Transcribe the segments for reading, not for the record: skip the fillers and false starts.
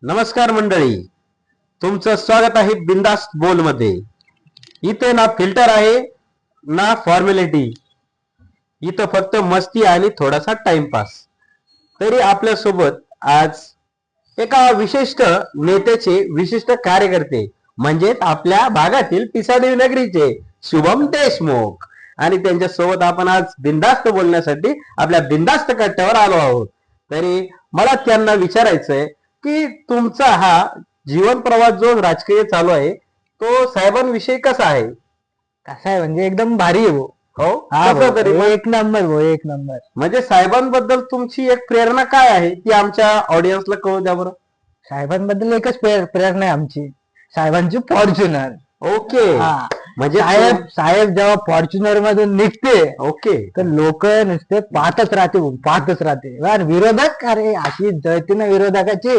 नमस्कार मंडळी, तुमचं स्वागत आहे बिंदास्त बोल मध्ये. इथे ना फिल्टर आहे ना फॉर्मॅलिटी, इथं फक्त मस्ती आणि थोडासा टाइमपास. तरी आपल्या सोबत आज एका विशिष्ट नेत्याचे विशिष्ट कार्यकर्ते म्हणजे आपल्या भागातील पिसादेवी नगरीचे शुभम देशमुख, आणि त्यांच्या सोबत आपण आज बिंदास्त बोलण्यासाठी आपल्या बिंदास्त कट्ट्यावर आलो आहोत. तरी मला त्यांना विचारायचंय की तुमचा हा जीवन प्रवास जो राजकीय चालू आहे तो साहेबांविषयी कसा आहे? कसा आहे म्हणजे एकदम भारी आहे भाऊ. हो, हा कसं भाऊ, तरी एक नंबर भाऊ, एक नंबर. म्हणजे साहेबांबद्दल तुमची एक प्रेरणा काय आहे ती आमच्या ऑडियन्सला कळू द्या बरं. साहेबांबद्दल एकच प्रेरणा आहे आमची, साहेबांची फॉर्च्युनर. ओके, हा, म्हणजे साहेब साहेब जेव्हा फॉर्च्युनर मधून निघते ओके, तर लोक नुसते पाहतच राहते भाऊ, पाहतच राहते. आणि विरोधक, अरे अशी जळती ना विरोधकाची,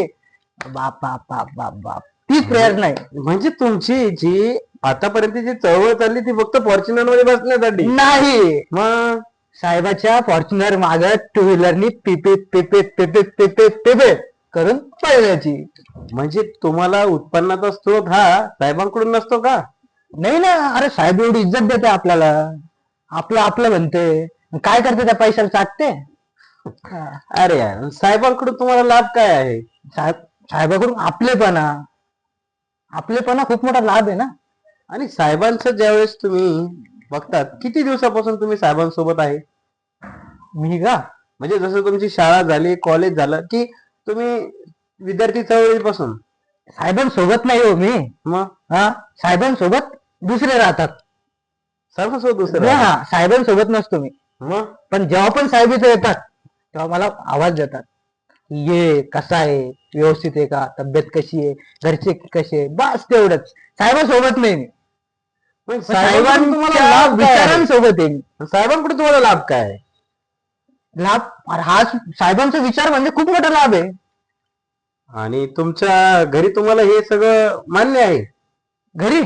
बाप बाप बाप बाप बाप, तीच प्रेरणा आहे. म्हणजे तुमची जी आतापर्यंत जी चळवळ चालली ती फक्त फॉर्च्युनर मध्ये बसण्यासाठी नाही, मग साहेबाच्या फॉर्च्युनर माग टू व्हीलरनी पिपे पिपे पिपे पिपे पिपे करून पळण्याची. म्हणजे तुम्हाला उत्पन्नाचा स्रोत हा साहेबांकडून नसतो का? नाही ना, अरे साहेब एवढी इज्जत देते आपल्याला, आपलं आपलं म्हणते, काय करते त्या पैशाला चाटते. अरे यार, साहेबांकडून तुम्हाला लाभ काय आहे? साहेबाकडून आपलेपणा खूप मोठा लाभ आहे ना. आणि साहेबांचं ज्यावेळेस तुम्ही बघतात, किती दिवसापासून तुम्ही साहेबांसोबत आहे? मी का, म्हणजे जसं तुमची शाळा झाली, कॉलेज झालं, की तुम्ही विद्यार्थी चळवळीपासून? साहेबांसोबत नाही हो मी. मग हा, साहेबांसोबत दुसरे राहतात. सर्वसोबत दुसरं नाही, हा, साहेबांसोबत नसतो मी. मग पण जेव्हा पण साहेब इथे येतात तेव्हा मला आवाज देतात, ये कसा आहे, व्यवस्थित आहे का, तब्येत कशी आहे, घरचे कसे आहे, बस तेवढंच. साहेबांसोबत नाही मी, मग साहेबांकडून तुम्हाला साहेबांच्या लाभ काय आहे? विचारांसोबत आहे मी. साहेबांकडून तुम्हाला लाभ काय आहे? लाभ, अरे हा साहेबांचा विचार म्हणजे खूप मोठा लाभ आहे. आणि तुमच्या घरी तुम्हाला हे सगळं मान्य आहे? घरी,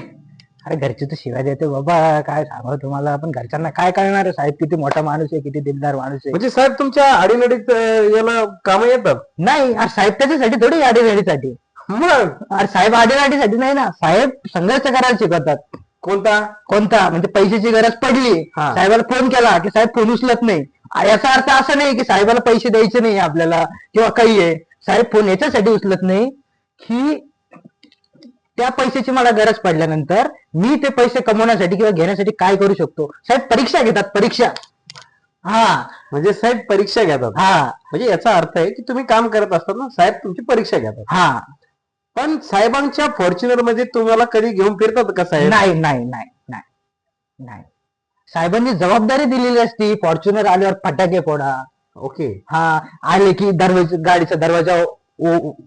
अरे घरचे तर शिवाय देते बाबा, काय सांगावं तुम्हाला. पण घरच्यांना काय कळणार आहे, साहेब किती मोठा माणूस आहे, किती दिलदार माणूस आहे. म्हणजे साहेब तुमच्या अडीनडीत याला कामं येतात? नाही, अरे साहेब त्याच्यासाठी थोडी आडीसाठी. मग अरे साहेब आडीसाठी नाही ना, साहेब संघर्ष करायला शिकवतात. कोणता म्हणजे पैशाची गरज पडली, हा. साहेबाला फोन केला की साहेब फोन उचलत नाही, याचा अर्थ असा नाही की साहेबाला पैसे द्यायचे नाही आपल्याला किंवा काही आहे. साहेब फोन याच्यासाठी उचलत नाही की त्या पैशाची मला गरज पडल्यानंतर मी ते पैसे कमवण्यासाठी किंवा घेण्यासाठी काय करू शकतो. साहेब परीक्षा घेतात, परीक्षा. हा, म्हणजे साहेब परीक्षा घेतात. हा, म्हणजे याचा अर्थ आहे की तुम्ही काम करत असतात ना, साहेब तुमची परीक्षा घेतात. हा. पण साहेबांच्या फॉर्च्युनर मध्ये तुम्हाला कधी घेऊन फिरतात का साहेब? नाही नाही नाही नाही नाही, साहेबांनी जबाबदारी दिलेली असती, फॉर्च्युनर आल्यावर फटाके फोडा. ओके, हा, आले की गाडीचा दरवाजा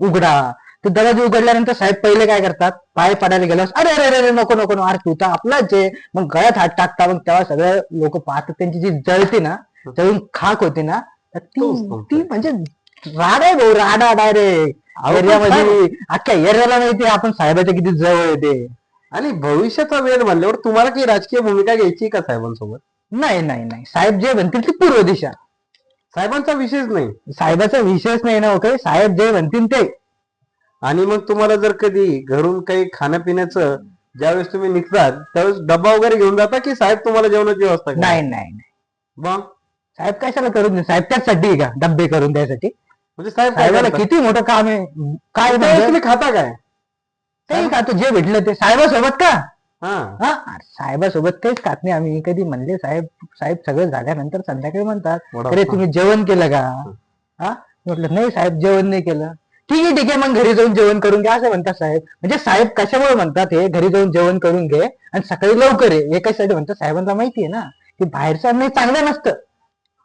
उघडा. ते दरवाजा उघडल्यानंतर साहेब पहिले काय करतात, पाय पडायला गेल्यास अरे अरे अरे नको नको नको, अरे तू तर आपलाच आहे, मग गळ्यात हात टाकता. मग तेव्हा सगळे लोक पाहतात, त्यांची जी जळती ना, जळून खाक होती ना, तर ती म्हणजे राडा आहे भाऊ, राडा डायरेक्ट एरियामध्ये. अख्ख्या एरियाला माहिती आपण साहेबाच्या किती जवळ येते. आणि भविष्याचा वेळ म्हणल्यावर तुम्हाला काही राजकीय भूमिका घ्यायची का साहेबांसोबत? नाही नाही नाही, साहेब जे म्हणतील ती पूर्व दिशा. साहेबांचा विषयच नाही. साहेबाचा विषयच नाही ना, ओके, साहेब जे म्हणतील ते. आणि मग तुम्हाला जर कधी घरून काही खाण्यापिण्याचं ज्यावेळेस तुम्ही निघतात त्यावेळेस डब्बा वगैरे घेऊन जाता की साहेब तुम्हाला जेवणाची व्यवस्था करतात? नाही नाही नाही, मग साहेब कशाला करून दे, साहेब त्याचसाठी आहे का, डब्बे करून द्यासाठी. म्हणजे साहेब काय साहेबाला करतात? किती मोठं काम आहे. काय त्यावेळेस म्हणजे तुम्ही खाता काय? काही खातो जे भेटलं ते. साहेबासोबत का, हा, हा, साहेबासोबत काहीच खात नाही आम्ही. कधी म्हणले साहेब, साहेब सगळं झाल्यानंतर संध्याकाळी म्हणतात, वडापाव. अरे तुम्ही जेवण केलं का? हा, म्हटलं नाही साहेब, जेवण नाही केलं. ठीक आहे ठीक आहे, मग घरी जाऊन जेवण करून घ्या असं म्हणतात साहेब. म्हणजे साहेब कशामुळे म्हणतात हे, घरी जाऊन जेवण करून घे आणि सकाळी लवकर ये, एकासाठी म्हणतात. साहेबांना माहिती आहे ना की बाहेरचं अन्न चांगलं नसतं.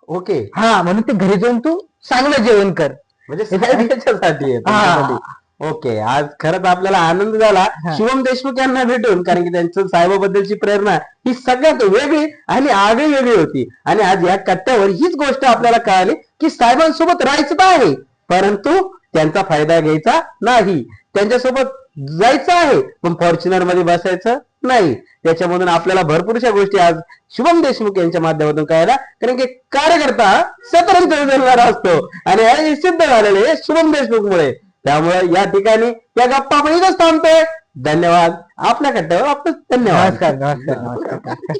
ओके, हा, म्हणून ते घरी जाऊन तू चांगलं जेवण कर. म्हणजे साहेब याच्यासाठी आहे, हा. तुमच्यासाठी. ओके, आज खरंच आपल्याला आनंद झाला हा. शुभम देशमुख यांना भेटून, कारण की त्यांचं साहेबाबद्दलची प्रेरणा ही सगळ्यात वेगळी आणि आगळी वेगळी होती. आणि आज या कट्ट्यावर हीच गोष्ट आपल्याला कळाली की साहेबांसोबत राहायचं तर आहे, परंतु त्यांचा फायदा घ्यायचा नाही. त्यांच्यासोबत जायचं आहे पण फॉर्च्युनर मध्ये बसायचं नाही. त्याच्यामधून आपल्याला भरपूरशा गोष्टी आज शुभम देशमुख यांच्या माध्यमातून कळायला, कारण की कार्यकर्ता सतरंग असतो आणि हे सिद्ध झालेले शुभम देशमुख मुळे. त्यामुळे या ठिकाणी या गप्पा आपण इथंच थांबतोय. धन्यवाद. आपल्या कट्ट्यावर आपण धन्यवाद. नमस्कार नमस्कार नमस्कार